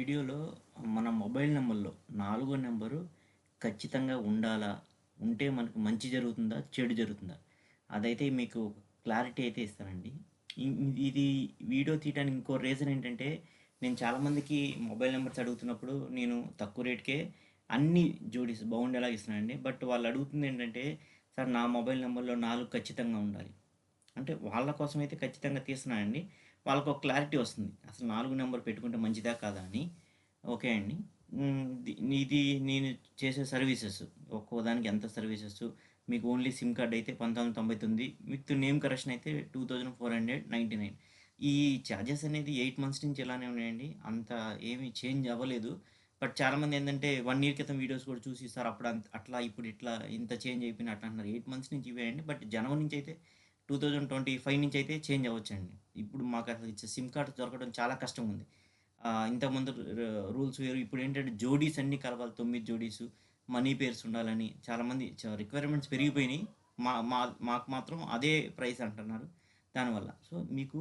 వీడియోలో మన మొబైల్ నెంబర్‌లో నాలుగో నెంబరు ఖచ్చితంగా ఉండాలా? ఉంటే మనకు మంచి జరుగుతుందా? చెడు జరుగుతుందా? అదైతే మీకు క్లారిటీ అయితే ఇస్తానండి. ఇది వీడియో తీయడానికి ఇంకో రీజన్ ఏంటంటే, నేను చాలామందికి మొబైల్ నెంబర్స్ అడుగుతున్నప్పుడు నేను తక్కువ రేట్‌కే అన్ని జోడీస్ బాగుండేలాగా ఇస్తున్నానండి. బట్ వాళ్ళు అడుగుతుంది ఏంటంటే, సార్ నా మొబైల్ నెంబర్‌లో 4 ఖచ్చితంగా ఉండాలి. అంటే వాళ్ళ కోసమైతే ఖచ్చితంగా తీస్తున్నానండి. వాళ్ళకొక క్లారిటీ వస్తుంది. అసలు 4 నంబర్ పెట్టుకుంటే మంచిదా కాదా అని. ఓకే అండి. ఇది నేను చేసే సర్వీసెస్. ఒక్కో దానికి ఎంత సర్వీసెస్ మీకు ఓన్లీ సిమ్ కార్డ్ అయితే 1999 విత్ నేమ్ కరెక్షన్ అయితే 2499. ఈ చార్జెస్ అనేది 8 మంత్స్ నుంచి ఇలానే ఉన్నాయండి. అంత ఏమి చేంజ్ అవ్వలేదు. బట్ చాలామంది ఏందంటే 1 ఇయర్ క్రితం వీడియోస్ కూడా చూసి సార్ అప్పుడు అట్లా ఇప్పుడు ఇట్లా ఇంత చేంజ్ అయిపోయింది అట్లా అంటున్నారు. 8 మంత్స్ నుంచి ఇవే అండి. బట్ జనవరి నుంచి అయితే 2025 నుంచి అయితే చేంజ్ అవ్వచ్చండి. ఇప్పుడు మాకు అసలు సిమ్ కార్డ్ దొరకడం చాలా కష్టంగా ఉంది. ఇంతకుముందు రూల్స్ వేరు. ఇప్పుడేంటంటే జోడీస్ అన్నీ కలవాలి. 9 జోడీసు, మనీ పేర్స్ ఉండాలని చాలామంది రిక్వైర్మెంట్స్ పెరిగిపోయినాయి. మా మా మాకు మాత్రం అదే ప్రైస్ అంటున్నారు. దానివల్ల. సో, మీకు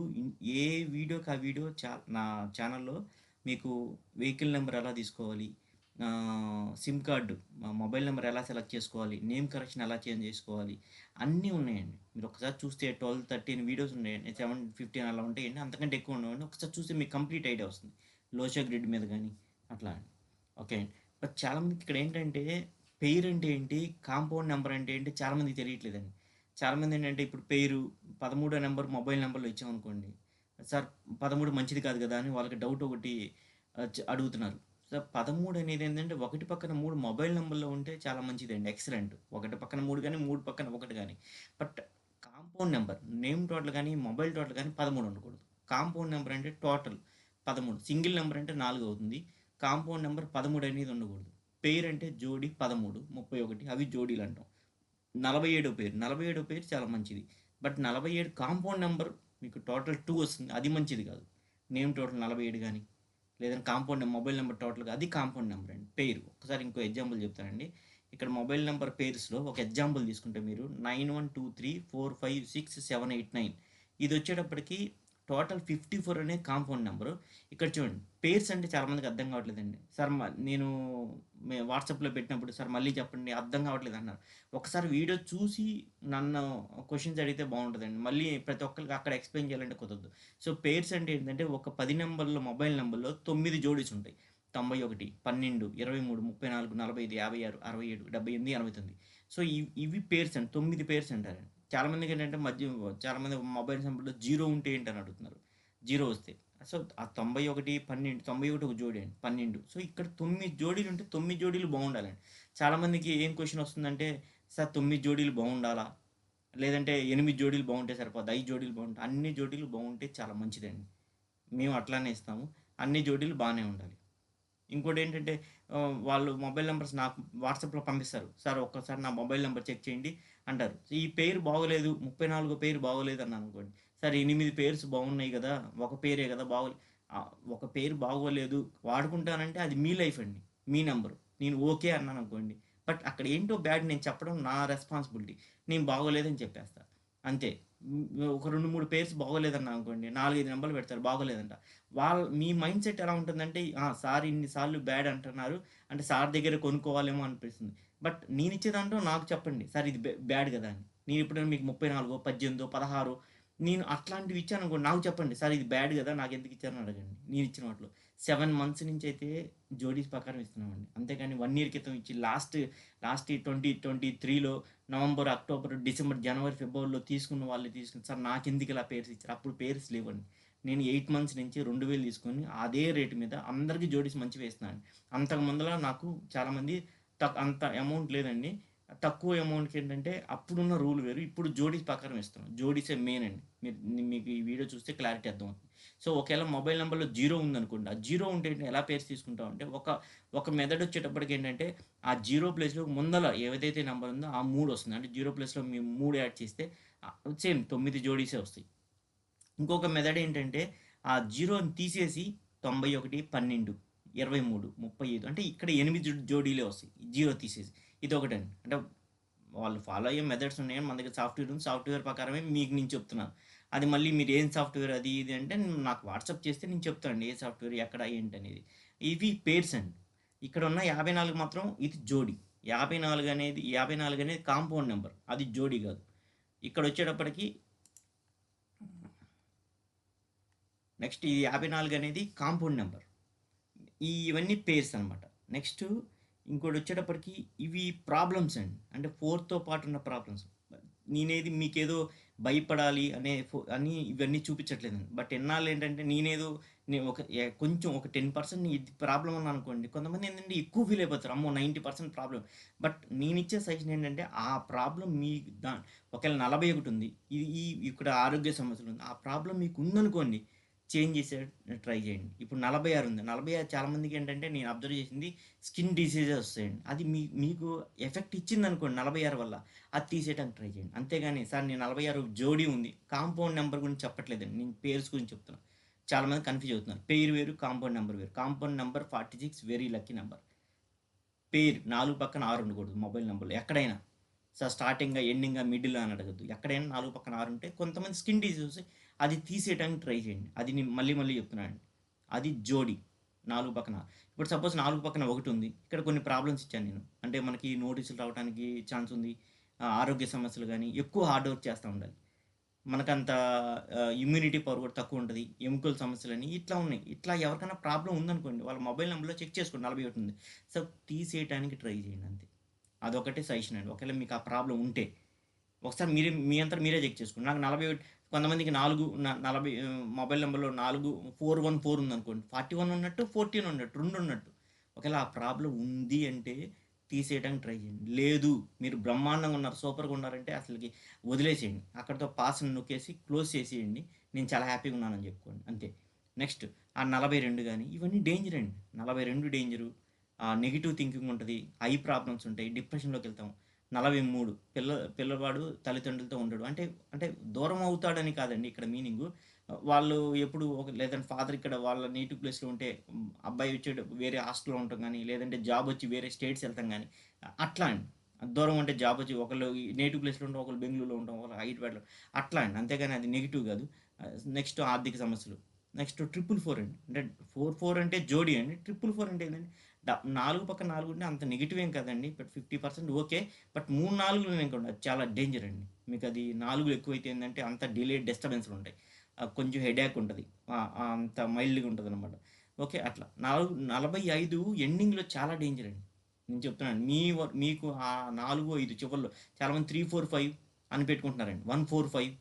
ఏ వీడియోకి ఆ వీడియో నా ఛానల్‌లో మీకు వెహికల్ నంబర్ ఎలా తీసుకోవాలి, సిమ్ కార్డు మొబైల్ నంబర్ ఎలా సెలెక్ట్ చేసుకోవాలి, నేమ్ కరెక్షన్ ఎలా చేంజ్ చేసుకోవాలి, అన్నీ ఉన్నాయండి. మీరు ఒకసారి చూస్తే 12, 13 వీడియోస్ ఉన్నాయండి. 7, 15 అలా ఉంటాయండి. అంతకంటే ఎక్కువ ఉండవండి. ఒకసారి చూస్తే మీకు కంప్లీట్ ఐడియా వస్తుంది. లోషో గ్రిడ్ మీద గానీ అట్లా అండి. ఓకే అండి. బట్ చాలామందికి ఇక్కడ ఏంటంటే పెయిర్ అంటే ఏంటి? కాంపౌండ్ నంబర్ అంటే ఏంటి? చాలామందికి తెలియట్లేదండి. చాలామంది ఏంటంటే ఇప్పుడు పేరు 13 నంబర్ మొబైల్ నంబర్‌లో ఇచ్చామనుకోండి. సార్ 13 మంచిది కాదు కదా! అని వాళ్ళకి డౌట్ ఒకటి అడుగుతున్నారు. సో, 13 అనేది ఏంటంటే ఒకటి పక్కన 3 మొబైల్ నంబర్‌లో ఉంటే చాలా మంచిదండి. ఎక్సలెంట్. ఒకటి పక్కన 3 గాని, 3 పక్కన 1 గాని. But compound number name total గాని, మొబైల్ టోటల్ గాని 13 ఉండకూడదు. కాంపౌండ్ నంబర్ అంటే టోటల్ 13. సింగిల్ నంబర్ అంటే 4 అవుతుంది. కాంపౌండ్ నంబర్ 13 అనేది ఉండకూడదు. పెయిర్ అంటే జోడీ 13, 31 అవి జోడీలు అంటాం. 47 పేరు. 47 పేరు చాలా మంచిది. బట్ 47 కాంపౌండ్ నంబర్ మీకు టోటల్ 2 వస్తుంది. అది మంచిది కాదు. నేమ్ టోటల్ 47 గాని, లేదంటే కాంపౌండ్ మొబైల్ నెంబర్ టోటల్‌గా అది కాంపౌండ్ నెంబర్ అండి. పేరు. ఒక్కసారి ఇంకో ఎగ్జాంపుల్ చెప్తానండి. ఇక్కడ మొబైల్ నంబర్ పేర్స్‌లో ఒక ఎగ్జాంపుల్ తీసుకుంటే మీరు 9123456789 ఇదొచ్చేటప్పటికి టోటల్ 54 అనేది కాంపౌండ్ నంబరు. ఇక్కడ చూడండి పేర్స్ అంటే చాలామందికి అర్థం కావట్లేదండి. సార్ నేను వాట్సాప్‌లో పెట్టినప్పుడు సార్ మళ్ళీ చెప్పండి అర్థం కావట్లేదు అన్నారు. ఒకసారి వీడియో చూసి నన్ను క్వెషన్స్ అడిగితే బావుంటదండి. మళ్ళీ ప్రతి ఒక్కళ్ళకి అక్కడ ఎక్స్‌ప్లెయిన్ చేయాలంటే కుదరదు. సో, పెయిర్స్ అంటే ఏంటంటే ఒక 10 నంబర్‌లో మొబైల్ నంబర్‌లో 9 జోడీస్ ఉంటాయి. 91, 12, 23, 34, 45, 56, 67, 78, 89. సో, ఇవి పెయిర్స్ అండి. 9 పెయిర్స్ అంటారండి. చాలామందికేంటంటే చాలామంది మొబైల్ నంబర్‌లో 0 ఉంటే ఏంటని అడుగుతున్నారు. 0 వస్తే. సో, ఆ 91, 12 91 ఒక జోడీ అండి. 12. సో, ఇక్కడ 9 జోడీలుంటే 9 జోడీలు బావుండాలండి. చాలామందికి ఏం క్వెషన్ వస్తుందంటే, సార్ 9 జోడీలు బావుండాలా? లేదంటే 8 జోడీలు బావుంటే సరిపోద్దా? 5 జోడీలు బావుంటా అన్ని జోడీలు బావుంటే చాలా మంచిదండి. మేము అట్లానే ఇస్తాము. అన్ని జోడీలు బానే ఉండాలి. ఇంకోటేంటంటే వాళ్ళు మొబైల్ నంబర్స్ నాకు వాట్సాప్‌లో పంపిస్తారు. సార్ ఒక్కసారి నా మొబైల్ నంబర్ చెక్ చేయండి అంటారు. ఈ పెయిర్ బాగోలేదు, 34 పెయిర్ బాగోలేదన్నాననుకోండి. సార్ 8 పెయిర్స్ బాగున్నాయి గదా! ఒక పెయిరే గదా! ఒక పెయిర్ బాగోలేదు వాడుకుంటానంటే అది మీ లైఫ్ అండి. మీ నంబరు. నేను ఓకే అన్నాననుకోండి. బట్ అక్కడ ఏంటో బ్యాడ్ నేను చెప్పడం నా రెస్పాన్సిబిలిటీ. నేను బాగోలేదని చెప్పేస్తా. అంతే. ఒక 2, 3 పెయిర్స్ బాగోలేదన్నాననుకోండి. 4, 5 నంబర్లు పెడతారు బాగోలేదంట. మీ మైండ్ సెట్ ఎలా ఉంటుందంటే, సార్ ఇన్ని సార్లు బ్యాడ్ అంటున్నారు. అంటే సార్ దగ్గర కొనుక్కోవాలేమో అనిపిస్తుంది. బట్ నేనిచ్చే దాంట్లో నాకు చెప్పండి. సార్ ఇది బ్యాడ్ గదా! అని. నేను ఎప్పుడైనా మీకు 34, 18, 16 నేను అట్లాంటివి ఇచ్చాననుకోండి నాకు చెప్పండి. సార్ ఇది బ్యాడ్ గదా! నాకెందుకు ఇచ్చారని అడగండి. నేనిచ్చిన వాటిలో. 7 మంత్స్ నుంచయితే జోడీస్ ప్రకారం ఇస్తున్నామండి. అంతేగాని 1 ఇయర్ క్రితం ఇచ్చి లాస్ట్ ఈ 2023లో నవంబర్, అక్టోబర్, డిసెంబర్, జనవరి, ఫిబ్రవరిలో తీసుకున్న వాళ్ళు తీసుకుని సార్ నాకెందుకు ఇలా పేర్స్ ఇచ్చారు? అప్పుడు పేర్స్ లేవండి. నేను 8 మంత్స్ నుంచి 2000 తీసుకొని అదే రేట్ మీద అందరికి జోడీస్ మంచివే ఇస్తున్నాను. అంతకు ముందల నాకు చాలామంది అంత అమౌంట్ లేదండి. తక్కువ అమౌంట్‌కి ఏంటంటే అప్పుడున్న రూల్ వేరు. ఇప్పుడు జోడీస్ ప్రకారం ఇస్తున్నాం. జోడీసే మెయిన్ అండి. మీకు ఈ వీడియో చూస్తే క్లారిటీ అర్థమవుతుంది. సో, ఒకేళ మొబైల్ నంబర్‌లో 0 ఉందనుకోండి. ఆ 0 ఉంటే ఎలా పేర్స్ తీసుకుంటామంటే ఒక మెథడ్ వచ్చేటప్పటికి ఏంటంటే ఆ 0 ప్లేస్‌లో ముందల ఏదైతే నంబర్ ఉందో ఆ 3 వస్తుంది. అంటే 0 ప్లేస్‌లో మేము 3 యాడ్ చేస్తే సేమ్ 9 జోడీసే వస్తాయి. ఇంకొక మెథడ్ ఏంటంటే, ఆ 0ని తీసేసి 91, 12, 23, 35 అంటే ఇక్కడ 8 జోడీలే వస్తాయి. 0 తీసేసి. ఇదొకటండి. అంటే వాళ్ళు ఫాలో అయ్యే మెథడ్స్ ఉన్నాయి. మన దగ్గర సాఫ్ట్‌వేర్ ఉంది. సాఫ్ట్‌వేర్ ప్రకారమే మీకు నేను చెప్తున్నాను. అది మళ్ళీ మీరు ఏం సాఫ్ట్‌వేర్ అది ఇది అంటే నాకు వాట్సాప్ చేస్తే నేను చెప్తానండి. ఏ సాఫ్ట్‌వేర్ ఎక్కడ ఏంటనేది. ఇవి పేర్స్ అండి. ఇక్కడున్న 54 మాత్రం ఇది జోడీ. 54 అనేది కాంపౌండ్ నంబర్. అది జోడీ గాదు. ఇక్కడొచ్చేటప్పటికి నెక్స్ట్ ఈ 54 అనేది కాంపౌండ్ నంబర్. ఇవన్నీ పేర్స్ అనమాట. నెక్స్ట్ ఇంకోటొచ్చేటప్పటికి ఇవి ప్రాబ్లమ్స్ అండి. అంటే 4తో పాటు ఉన్న ప్రాబ్లమ్స్. నేనేది మీకేదో భయపడాలి అని ఇవన్నీ చూపించట్లేదండి. బట్ ఎన్నాళ్ళేంటంటే నేనేదో నేను కొంచెం ఒక 10% ఇది ప్రాబ్లమ్ ఉందనుకోండి. కొంతమందేంటంటే ఎక్కువ ఫీల్ అయిపోతారు. అమ్మో! 90% ప్రాబ్లమ్. బట్ నేనిచ్చే సజెషన్ ఏంటంటే ఆ ప్రాబ్లమ్ మీ దా ఒకవేళ 41 ఉంది. ఇక్కడ ఆరోగ్య సమస్యలుంది. ఆ ప్రాబ్లమ్ మీకుందనుకోండి చేంజ్ చేసే ట్రై చేయండి. ఇప్పుడు 46 ఉంది. 46 చాలా మందికేంటంటే నేను అబ్జర్వ్ చేసింది స్కిన్ డిసీజెస్ వస్తాయండి. అది మీకు ఎఫెక్ట్ ఇచ్చిందనుకోండి 46 వల్ల అది తీసేయడానికి ట్రై చేయండి. అంతేగాని సార్ నేను 46 జోడీ ఉంది. కాంపౌండ్ నంబర్ గురించి చెప్పట్లేదండి. నేను పేర్స్ గురించి చెప్తున్నా. చాలామంది కన్‌ఫ్యూజ్ అవుతున్నారు. పెయిర్ వేరు, కాంపౌండ్ నంబర్ వేరు. Compound number 46 very lucky number. Pair 4 పక్కన 6 ఉండకూడదు మొబైల్ నంబర్‌లో ఎక్కడైనా. స్టార్టింగా, ఎండింగా, మిడిల్ అని అడగొద్దు. ఎక్కడైనా 4 పక్కన 6 ఉంటే కొంతమంది స్కిన్ డిసీజ్ అది తీసేయడానికి ట్రై చేయండి. అది నేను మళ్ళీ మళ్ళీ చెప్తున్నానండి. అది జోడీ 4 పక్కన. ఇప్పుడు సపోజ్ 4 పక్కన 1 ఉంది. ఇక్కడ కొన్ని ప్రాబ్లమ్స్ ఇచ్చాను నేను. అంటే మనకి నోటీసులు రావడానికి ఛాన్స్ ఉంది. ఆరోగ్య సమస్యలు గాని, ఎక్కువ హార్డ్ వర్క్ చేస్తా ఉండాలి. మనకంత ఇమ్యూనిటీ పవర్ కూడా తక్కువుంటది. ఎముకల సమస్యలని ఇట్లా ఉన్నాయి. ఇట్లా ఎవరికైనా ప్రాబ్లమ్ ఉందనుకోండి, వాళ్ళ మొబైల్ నంబర్‌లో చెక్ చేసుకోండి 41 ఉంది. సో, తీసేయటానికి ట్రై చేయండి అంతే. అదొకటే సజెషన్ అండి. ఒకవేళ మీకు ఆ ప్రాబ్లమ్ ఉంటే. ఒకసారి మీ అంతట మీరే చెక్ చేసుకోండి. నాకు 41 కొంతమందికి 4 40 మొబైల్ నంబర్‌లో 414 ఉందనుకోండి. 41 ఉన్నట్టు, 14 ఉన్నట్టు, 2 ఉన్నట్టు. ఒకవేళ ఆ ప్రాబ్లమ్ ఉంది అంటే తీసేయడానికి ట్రై చేయండి. లేదు మీరు బ్రహ్మాండంగా ఉన్నారు, సూపర్‌గా ఉన్నారంటే అసలకి వదిలేసేయండి. అక్కడితో పాస్‌ని నొక్కేసి క్లోజ్ చేసేయండి. నేను చాలా హ్యాపీగా ఉన్నానని చెప్పుకోండి. అంతే. నెక్స్ట్ ఆ 42 గాని ఇవన్నీ డేంజర్ అండి. 42 డేంజరు. నెగెటివ్ థింకింగ్ ఉంటది. ఐ ప్రాబ్లమ్స్ ఉంటాయి. డిప్రెషన్‌లోకెళ్తాం. 43 పిల్లవాడు తల్లిదండ్రులతో ఉండడు. అంటే దూరం అవుతాడని కాదండి ఇక్కడ మీనింగు. వాళ్ళు ఎప్పుడు లేదంటే ఫాదర్ ఇక్కడ వాళ్ళ నేటివ్ ప్లేస్‌లో ఉంటే అబ్బాయి వచ్చేటు వేరే హాస్టల్‌లో ఉండటం గాని, లేదంటే జాబ్ వచ్చి వేరే స్టేట్స్ ఎళ్తాం గాని, అట్లా అండి. దూరం అంటే జాబ్ వచ్చి ఒకళ్ళు నేటివ్ ప్లేస్‌లో ఉండడం, ఒకళ్ళు బెంగుళూరులో ఉండడం, ఒకళ్ళు హైదరాబాద్‌లో అట్లా అండి. అంతేగాని అది నెగెటివ్ కాదు. నెక్స్ట్ ఆర్థిక సమస్యలు. నెక్స్ట్ 444 అండి. అంటే 44 అంటే జోడీ అండి. 444 అంటే ఏంటంటే 4 పక్కన 4 ఉంటే అంత నెగెటివ్ ఏం కాదండి. But 50% okay. బట్ 3, 4 అనుకోండి అది చాలా డేంజర్ అండి. మీకది 4 ఎక్కువైతే ఏందంటే అంత డిలేడ్ డిస్టర్బెన్స్‌లుంటాయి. కొంచెం హెడేక్ ఉంటది. అంత మైల్డ్‌గా ఉంటదనమాట. ఓకే. అట్లా 45 ఎండింగ్‌లో చాలా డేంజర్ అండి. నేను చెప్తున్నాను. మీకు ఆ 4, 5 చివర్లో చాలామంది 3, 4, 5 అని పెట్టుకుంటున్నారండి. 145,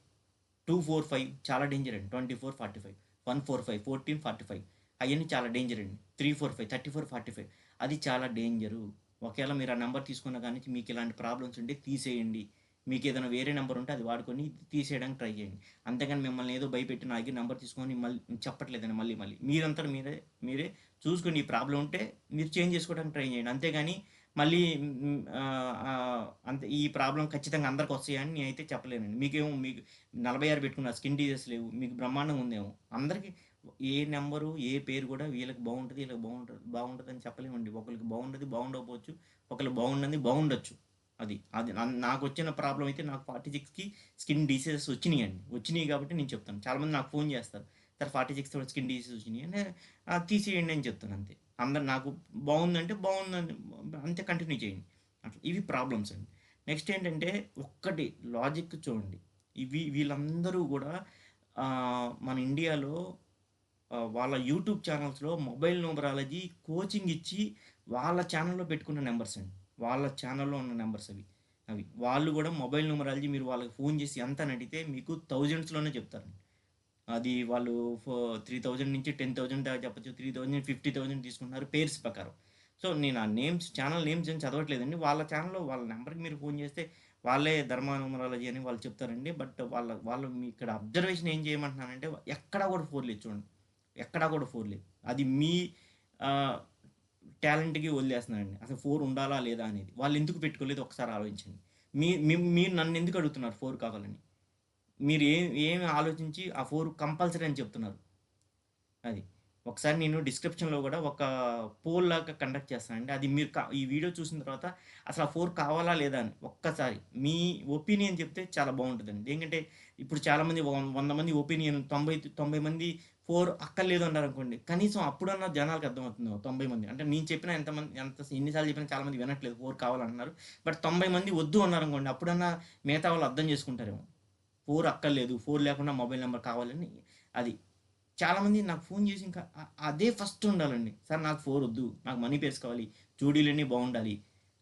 245 చాలా డేంజర్ అండి. 24, 45, 145, 14, 45 అయన్నీ చాలా డేంజర్ అండి. 345, 34, 45 అది చాలా డేంజరు. ఒకేళ మీరు ఆ నంబర్ తీసుకున్న కానించి మీకు ఇలాంటి ప్రాబ్లమ్స్ ఉంటే తీసేయండి. మీకేదైనా వేరే నంబర్ ఉంటే అది వాడుకొని తీసేయడానికి ట్రై చేయండి. అంతేగాని మిమ్మల్ని ఏదో భయపెట్టి నా దగ్గర నంబర్ తీసుకొని చెప్పట్లేదండి మళ్ళీ మళ్ళీ. మీరంతట మీరే చూసుకొని ఈ ప్రాబ్లమ్ ఉంటే మీరు చేంజ్ చేసుకోవడానికి ట్రై చేయండి. అంతేగాని మళ్ళీ అంతే ఈ ప్రాబ్లమ్ ఖచ్చితంగా అందరికొస్తాయని నేనైతే చెప్పలేనండి. మీకు 46 పెట్టుకున్నారు. స్కిన్ డిసీజెస్ లేవు. మీకు బ్రహ్మాండంగా ఉందేమో. అందరికి ఏ నంబరు, ఏ పేరు కూడా వీళ్ళకి బావుంటది, వీళ్ళకి బావుంటదని చెప్పలేమండి. ఒకళ్ళకి బావుండదు, బావుండకపోవచ్చు. ఒకళ్ళకి బావుండనిది బావుండొచ్చు. అది నాకొచ్చిన ప్రాబ్లమ్ అయితే నాకు 46కి స్కిన్ డిసీజెస్ వచ్చినియండి. వచ్చినియి కాబట్టి నేను చెప్తాను. చాలామంది నాకు ఫోను చేస్తారు. సార్ 46 తోటి స్కిన్ డిసీజెస్ వచ్చినియి అంటే తీసేయండి అని చెప్తాను అంతే. అందరు నాకు బావుందంటే బావుందని అంతే కంటిన్యూ చేయండి. అట్లా ఇవి ప్రాబ్లమ్స్ అండి. నెక్స్ట్ ఏంటంటే ఒక్కటి లాజిక్ చూడండి. వీళ్ళందరూ గూడా మన ఇండియాలో వాళ్ళ యూట్యూబ్ ఛానల్స్‌లో మొబైల్ న్యూమరాలజీ కోచింగ్ ఇచ్చి వాళ్ళ ఛానెల్‌లో పెట్టుకున్న నంబర్స్ అండి. వాళ్ళ ఛానెల్‌లో ఉన్న నంబర్స్ అవి. వాళ్ళు గూడా మొబైల్ న్యూమరాలజీ మీరు వాళ్ళకి ఫోను చేసి ఎంత అని అడిగితే మీకు థౌసండ్స్‌లోనే చెప్తారండి. అది వాళ్ళు 3000 నుంచి 10,000 దాకా చెప్పొచ్చు. 3000, 50,000 తీసుకుంటున్నారు పేర్స్ ప్రకారం. సో, నేను ఆ ఛానెల్ నేమ్స్ ఏం చదవట్లేదండి. వాళ్ళ ఛానెల్‌లో వాళ్ళ నంబర్‌కి మీరు ఫోను చేస్తే వాళ్ళే ధర్మ న్యూమరాలజీ అని వాళ్ళు చెప్తారండి. బట్ వాళ్ళు మీ ఇక్కడ అబ్జర్వేషన్ ఏం చేయమంటున్నానంటే ఎక్కడా కూడా 4 లేదు చూడండి. ఎక్కడా కూడా 4 లేదు. అది మీ ఆహ్, టాలెంట్‌కి వదిలేస్తున్నానండి. అసలు 4 ఉండాలా? లేదా? అనేది. వాళ్ళెందుకు పెట్టుకోలేదో ఒకసారి ఆలోచించండి. మీరు నన్నెందుకు అడుగుతున్నారు 4 కావాలని? మీరు ఏమి ఆలోచించి ఆ 4 కంపల్సరీ అని చెప్తున్నారు. అది. ఒకసారి నేను డిస్క్రిప్షన్‌లో గూడా ఒక పోల్ లాగా కండక్ట్ చేస్తానండి. అది మీరు ఈ వీడియో చూసిన తర్వాత అసలు ఆ 4 కావాలా లేదా అని ఒక్కసారి మీ ఒపీనియన్ చెప్తే చాలా బావుంటదండి. ఏంకంటే ఇప్పుడు చాలామంది 100 మంది ఒపీనియన్ 90 మంది 4 అక్కర్లేదు అన్నారనుకోండి. కనీసం అప్పుడన్నా జనాలకి అర్థమవుతుంది. 90 మంది అంటే నేను చెప్పినా ఎన్ని సార్లు చెప్పినా చాలా మంది వినట్లేదు 4 కావాలంటున్నారు. బట్ 90 మంది వద్దు అన్నారనుకోండి. అప్పుడన్నా మిగతా వాళ్ళు అర్థం చేసుకుంటారేమో. 4 అక్కర్లేదు. 4 లేకుండా మొబైల్ నంబర్ కావాలని అది. చాలామంది నాకు ఫోను చేసి ఇంకా అదే ఫస్ట్ ఉండాలండి. సార్ నాకు 4 వద్దు. నాకు మనీ పేర్స్ కావాలి. జోడీలన్నీ బావుండాలి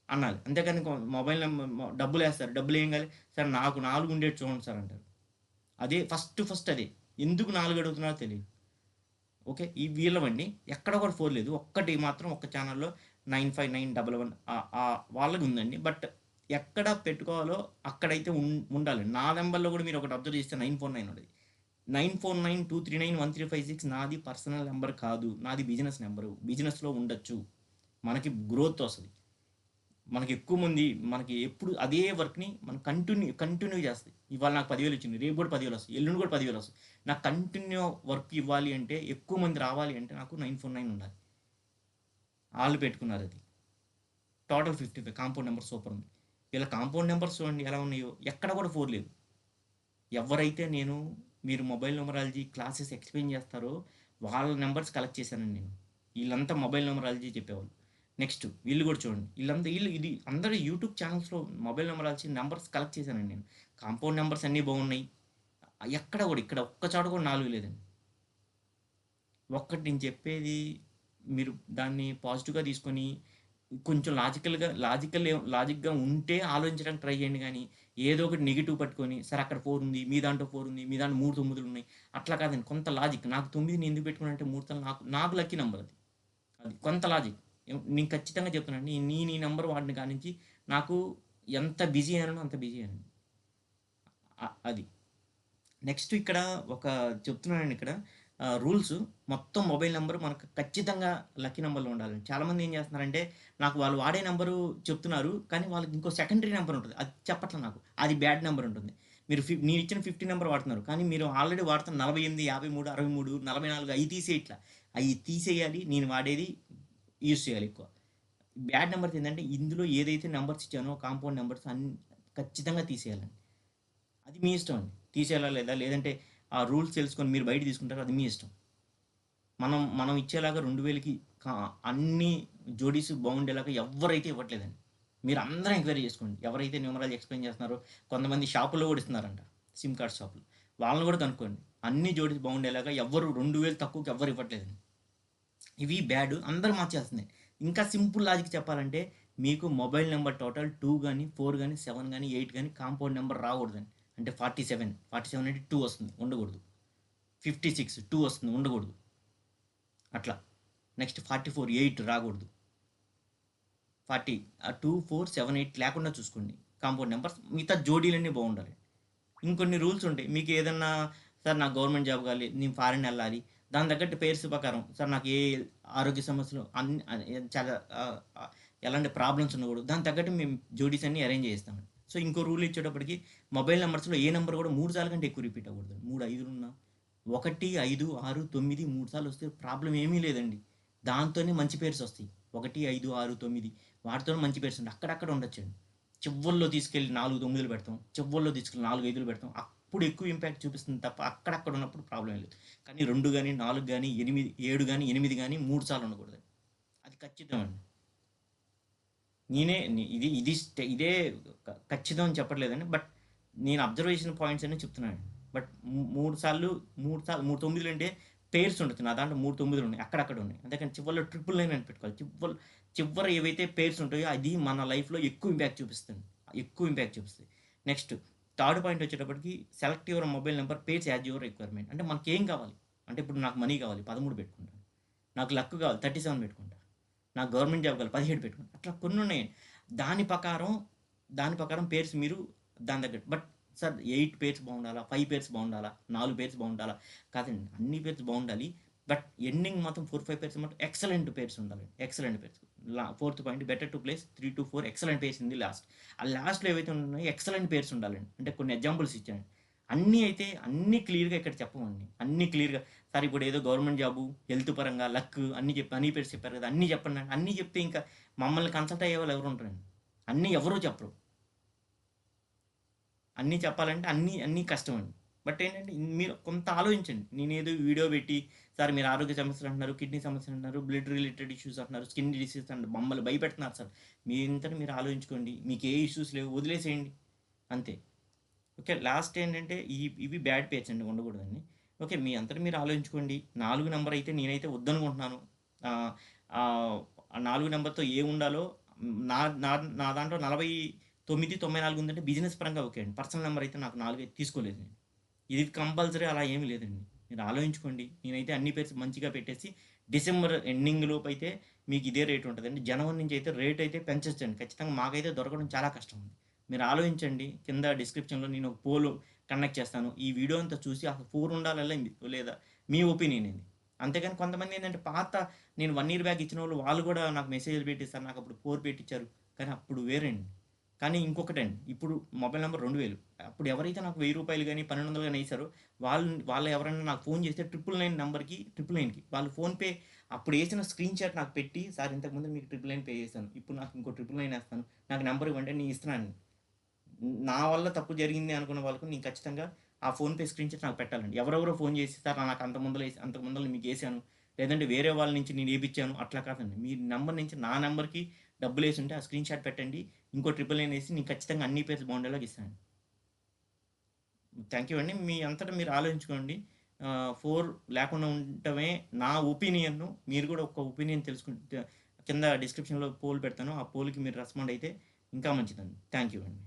అనాలి. అంతేగాని మొబైల్ నంబర్ డబ్బులేస్తారు. డబ్బులేయంగానే సార్ నాకు 4 ఉండేటి చూడండి సార్ అంటారు. అదే ఫస్ట్ అదే. ఎందుకు 4 అడుగుతున్నారో తెలీదు. ఓకే. వీళ్ళవండి. ఎక్కడ కూడా 4 లేదు. ఒక్కటి మాత్రం ఒక్క ఛానెల్‌లో 959111 వాళ్ళది ఉందండి. బట్ ఎక్కడ పెట్టుకోవాలో అక్కడైతే ఉండాలి. నా నంబర్‌లో కూడా మీరు ఒకటి అబ్జర్వ్ చేస్తే 949 ఉంటది. 9492391356 నాది పర్సనల్ నంబర్ కాదు. నాది బిజినెస్ నంబరు. బిజినెస్‌లో ఉండొచ్చు. మనకి గ్రోత్ వస్తది. మనకి ఎక్కువ మంది మనకి ఎప్పుడు అదే వర్క్‌ని మనం కంటిన్యూ చేస్తాయి. ఇవాళ నాకు 10,000 వచ్చింది. రేపు కూడా 10,000 వస్తాయి. ఎల్లుండి కూడా 10,000 వస్తాయి. నాకు కంటిన్యూ వర్క్ ఇవ్వాలి అంటే ఎక్కువ మంది రావాలి అంటే నాకు 949 ఉండాలి. ఆళ్ళు పెట్టుకున్నారది. టోటల్ 55 కాంపౌండ్ నంబర్ సూపర్ ఉంది. వీళ్ళ కాంపౌండ్ నంబర్స్ చూడండి ఎలా ఉన్నాయో. ఎక్కడ కూడా 4 లేదు. ఎవరైతే మీరు మొబైల్ న్యూమరాలజీ క్లాసెస్ ఎక్స్‌ప్లెయిన్ చేస్తారో వాళ్ళ నంబర్స్ కలెక్ట్ చేశానండి నేను. ఈళ్ళంతా మొబైల్ న్యూమరాలజీ చెప్పేవాళ్ళు. నెక్స్ట్ వీళ్ళు కూడా చూడండి. ఇది అందరూ యూట్యూబ్ ఛానెల్స్‌లో మొబైల్ న్యూమరాలజీ నంబర్స్ కలెక్ట్ చేశానండి నేను. కాంపౌండ్ నంబర్స్ అన్నీ బాగున్నాయి. ఎక్కడ కూడా ఇక్కడ ఒక్క చోట కూడా 4 లేదండి. ఒక్కటి నేను చెప్పేది మీరు దాన్ని పాజిటివ్‌గా తీసుకొని కొంచెం లాజిక్‌గా ఉంటే ఆలోచించడానికి ట్రై చేయండి గానీ, ఏదో ఒకటి నెగెటివ్ పట్టుకొని, సరే అక్కడ 4 ఉంది. మీ దాంట్లో 4 ఉంది. మీ దాంట్లో 3 తొమ్మిదులున్నాయి. అట్లా కాదండి. కొంత లాజిక్. నాకు 9 ఎందుకు పెట్టుకున్నానంటే ముహూర్తాలు నాకు నాకు లక్కీ నంబర్ అది. అది కొంత లాజిక్. నేను ఖచ్చితంగా చెప్తున్నానండి. నేను ఈ నంబర్ వాడిన కాడ్నించి నాకు ఎంత బిజీ అయ్యానో అంత బిజీ అయ్యానండి. అది. నెక్స్ట్ ఇక్కడ ఒక చెప్తున్నానండి ఇక్కడ రూల్స్ మొత్తం మొబైల్ నంబర్ మనకు ఖచ్చితంగా లక్కీ నంబర్‌లో ఉండాలండి. చాలామంది ఏం చేస్తున్నారంటే, నాకు వాళ్ళు వాడే నంబరు చెప్తున్నారు. కానీ వాళ్ళకి ఇంకో సెకండరీ నంబర్ ఉంటది. అది చెప్పట్ల నాకు. అది బ్యాడ్ నంబర్ ఉంటుంది. నేనిచ్చిన 50 నంబర్ వాడుతున్నారు. కానీ మీరు ఆల్రెడీ వాడుతున్న 48, 53, 63, 44 అయి తీసేయట్ల. అయి తీసేయాలి. నేను వాడేది యూజ్ చేయాలి ఎక్కువ. బ్యాడ్ నంబర్స్ ఏందంటే, ఇందులో ఏదైతే నంబర్స్ ఇచ్చానో కాంపౌండ్ నంబర్స్ ఖచ్చితంగా తీసేయాలండి. అది మీ ఇష్టం అండి. తీసేయాలా లేదా? లేదంటే ఆ రూల్స్ తెలుసుకొని మీరు బయట తీసుకుంటారో అది మీ ఇష్టం. మనం ఇచ్చేలాగా 2000కి కా అన్ని జోడీస్ బాగుండేలాగా ఎవ్వరైతే ఇవ్వట్లేదండి. మీరందరూ ఎంక్వైరీ చేసుకోండి. ఎవరైతే న్యూమరాలజీ ఎక్స్‌ప్లెయిన్ చేస్తున్నారో కొంతమంది షాపుల్లో కూడా ఇస్తున్నారంట. సిమ్ కార్డ్ షాపులు. వాళ్ళని కూడా కనుక్కోండి. అన్ని జోడీస్ బాగుండేలాగా ఎవ్వరు 2000 తక్కువకి ఎవ్వరు ఇవ్వట్లేదండి. ఇవి బ్యాడ్ అందరూ మార్చేస్తున్నాయి. ఇంకా సింపుల్ లాజిక్ చెప్పాలంటే మీకు మొబైల్ నంబర్ టోటల్ 2 గాని, 4 గాని, 7 గాని, 8 గాని కాంపౌండ్ నంబర్ రాకూడదండి. అంటే 47, 47 అంటే 2 వస్తుంది ఉండకూడదు. 56 2 వస్తుంది ఉండకూడదు. అట్లా. నెక్స్ట్ 44 8 రాకూడదు. 40 2, 4, 7, 8 లేకుండా చూసుకోండి. కాంపౌండ్ నంబర్స్ మిగతా జోడీలన్నీ బాగుండాలి. ఇంకొన్ని రూల్స్ ఉంటాయి. మీకు ఏదన్నా సార్ నాకు గవర్నమెంట్ జాబ్ కావాలి. నేను ఫారిన్ ఎళ్ళాలి. దాని తగ్గట్టు పేర్స్ ప్రకారం సార్ నాకు ఏ ఆరోగ్య సమస్యలు చాలా ఎలాంటి ప్రాబ్లమ్స్ ఉండకూడదు. దానికి తగ్గట్టు మేము జోడీస్ అన్నీ అరేంజ్ చేయిస్తామండి. సో, ఇంకో రూల్ ఇచ్చేటప్పటికి మొబైల్ నంబర్స్‌లో ఏ నంబర్ కూడా 3 సార్లు కంటే ఎక్కువ రిపీట్ అవ్వకూడదు. 3 5లున్నా 1, 5, 6, 9 3 సార్లు వస్తే ప్రాబ్లమ్ ఏమీ లేదండి. దాంతోనే మంచి పేర్స్ వస్తాయి. 1, 5, 6, 9 వాటితోనే మంచి పేర్స్ ఉంటాయి. అక్కడక్కడ ఉండొచ్చండి. చివ్వల్లో తీసుకెళ్ళి 4 9లు పెడతాం. చివ్వల్లో తీసుకెళ్ళి 4 5లు పెడతాం. అప్పుడు ఎక్కువ ఇంపాక్ట్ చూపిస్తుంది తప్ప అక్కడక్కడ ఉన్నప్పుడు ప్రాబ్లమ్ ఏం లేదు. కానీ 2 గాని, 4 గాని, 8 7 గాని, 8 గాని 3 సార్లు ఉండకూడదు. అది ఖచ్చితం అండి. నేనే ని ఇది ఇది స్టే ఇదే ఖచ్చితం అని చెప్పట్లేదండి. బట్ నేను అబ్జర్వ్ చేసిన పాయింట్స్ అన్నీ చెప్తున్నానండి. బట్ 3 9లు అంటే పెయిర్స్ ఉండొచ్చు. నా దాంట్లో 3 9లు ఉన్నాయి. అక్కడక్కడ ఉన్నాయి. అంతేకాని చివర్లో 999 అని పెట్టుకోవాలి. చివర ఏవైతే పెయిర్స్ ఉంటాయో అది మన లైఫ్‌లో ఎక్కువ ఇంపాక్ట్ చూపిస్తుంది. ఎక్కువ ఇంపాక్ట్ చూపిస్తాయి. నెక్స్ట్ థర్డ్ పాయింట్ వచ్చేటప్పటికి select your mobile number pairs as your requirement. అంటే మనకేం కావాలి? అంటే ఇప్పుడు నాకు మనీ కావాలి 13 పెట్టుకుంటాను. నాకు లక్ కావాలి 37 పెట్టుకుంటా. నాకు గవర్నమెంట్ జాబ్ కావాలి 17 పెట్టుకుంటా. అట్లా కొన్నున్నాయి. దాని ప్రకారం దాని ప్రకారం పేర్స్ మీరు దాని తగ్గట్టు. బట్ సార్ 8 పేర్స్ బాగుండాలా? 5 పేర్స్ బాగుండాలా? 4 పేర్స్ బాగుండాలా? కాదండి. అన్ని పేర్స్ బాగుండాలి. బట్ ఎండింగ్ మాత్రం 4, 5 పేర్స్ మాత్రం ఎక్సలెంట్ పేర్స్ ఉండాలి. Excellent pairs. Fourth point better to place 3-4 excellent pairs in the last. ఆ లాస్ట్‌లో ఏవైతే ఉన్నాయో ఎక్సలెంట్ పేర్స్ ఉండాలండి. అంటే కొన్ని ఎగ్జాంపుల్స్ ఇచ్చాను. అన్నీ క్లియర్‌గా ఇక్కడ చెప్పమండి. అన్నీ క్లియర్‌గా సార్ ఇప్పుడు ఏదో గవర్నమెంట్ జాబు, హెల్త్ పరంగా, లక్ అన్నీ పేర్స్ చెప్పారు కదా! అన్నీ చెప్పండి. అన్నీ చెప్తే ఇంకా మమ్మల్ని కన్సల్ట్ అయ్యేవాళ్ళు ఎవరు ఉంటారండి? అన్నీ ఎవరు చెప్పరు. అన్నీ చెప్పాలంటే అన్నీ కష్టమండి. బట్ ఏంటంటే మీరు కొంత ఆలోచించండి. నేనేదో వీడియో పెట్టి, సార్ మీరు ఆరోగ్య సమస్యలు అంటున్నారు, కిడ్నీ సమస్యలు అంటున్నారు, బ్లడ్ రిలేటెడ్ ఇష్యూస్ అంటున్నారు, స్కిన్ డిసీజ్ అంటున్నారు, మమ్మల్ని భయపెడుతున్నారు సార్. మీ అంతట మీరు ఆలోచించుకోండి. మీకు ఏ ఇష్యూస్ లేవు వదిలేసేయండి. అంతే. ఓకే. లాస్ట్ ఏంటంటే ఇవి బ్యాడ్ పేర్స్ అండి ఉండకూడదండి. ఓకే. మీ అంతట మీరు ఆలోచించుకోండి. 4 నంబర్ అయితే నేనైతే వద్దనుకుంటున్నాను. ఆహ్, ఆహ్, ఆ 4 నంబర్‌తో ఏముండాలో నా నా నా దాంట్లో 49, 94 ఉందంటే బిజినెస్ పరంగా ఓకే అండి. పర్సనల్ నంబర్ అయితే నాకు 4 అయితే తీసుకోలేదు నేను. ఇది కంపల్సరీ అలా ఏమి లేదండి. మీరు ఆలోచించుకోండి. నేనైతే అన్ని పేర్స్ మంచిగా పెట్టేసి డిసెంబర్ ఎండింగ్ లోపైతే మీకు ఇదే రేట్ ఉంటదండి. జనవరి నుంచి అయితే రేట్ అయితే పెంచొచ్చండి. ఖచ్చితంగా మాకైతే దొరకడం చాలా కష్టం ఉంది. మీరు ఆలోచించండి. కింద డిస్క్రిప్షన్‌లో నేను ఒక పోల్ కండక్ట్ చేస్తాను. ఈ వీడియో అంతా చూసి అసలు 4 ఉండాలా లేదా మీ ఒపీనియన్ ఏంది? అంతేగాని కొంతమంది ఏందంటే పాత నేను 1 ఇయర్ బ్యాక్ ఇచ్చినోళ్ళు వాళ్ళు కూడా నాకు మెసేజ్‌లు పెట్టి సార్ నాకప్పుడు 4 పెట్టిచ్చారు. కానీ అప్పుడు వేరండి. కానీ ఇంకొకటండి. ఇప్పుడు మొబైల్ నంబర్ 2000 అప్పుడు ఎవరైతే నాకు రూ. 1000 గాని, 1200 గాని ఎసారో వాళ్ళు ఎవరైనా నాకు ఫోన్ చేస్తే 999 నంబర్‌కి 999కి వాళ్ళు ఫోన్‌పే అప్పుడు ఎసిన స్క్రీన్‌షాట్ నాకు పెట్టి సార్ ఇంతకుముందు మీకు 999 పే చేశాను. ఇప్పుడు నాకు ఇంకో 999 ఎస్తాను. నాకు నంబర్ ఇవ్వండి అని నేను ఇస్తున్నాను. నా వల్ల తప్పు జరిగింది అనుకున్న వాళ్ళకు నేను ఖచ్చితంగా ఆ ఫోన్‌పే స్క్రీన్‌షాట్ నాకు పెట్టాలండి. ఎవరెవరో ఫోన్ చేసి సార్ నాకు అంతకు ముందల మీకేసాను. లేదంటే వేరే వాళ్ళ నుంచి నేను ఏపిచ్చాను. అట్లా కాదండి. మీ నంబర్ నుంచి నా నంబర్‌కి డబ్బులేసుంటే ఆ స్క్రీన్‌షాట్ పెట్టండి. ఇంకో 999 ఎసి నేను ఖచ్చితంగా అన్ని పేర్స్ బాగుండేలాగా ఇస్తానండి. థ్యాంక్ యూ అండి. మీ అంతట మీరు ఆలోచించుకోండి. 4 లేకుండా ఉండటమే నా ఒపీనియన్. మీరు కూడా ఒక ఒపీనియన్ కింద డిస్క్రిప్షన్‌లో పోల్ పెడతాను. ఆ పోల్‌కి మీరు రెస్పాండ్ అయితే ఇంకా మంచిదండి. థ్యాంక్ యూ అండి.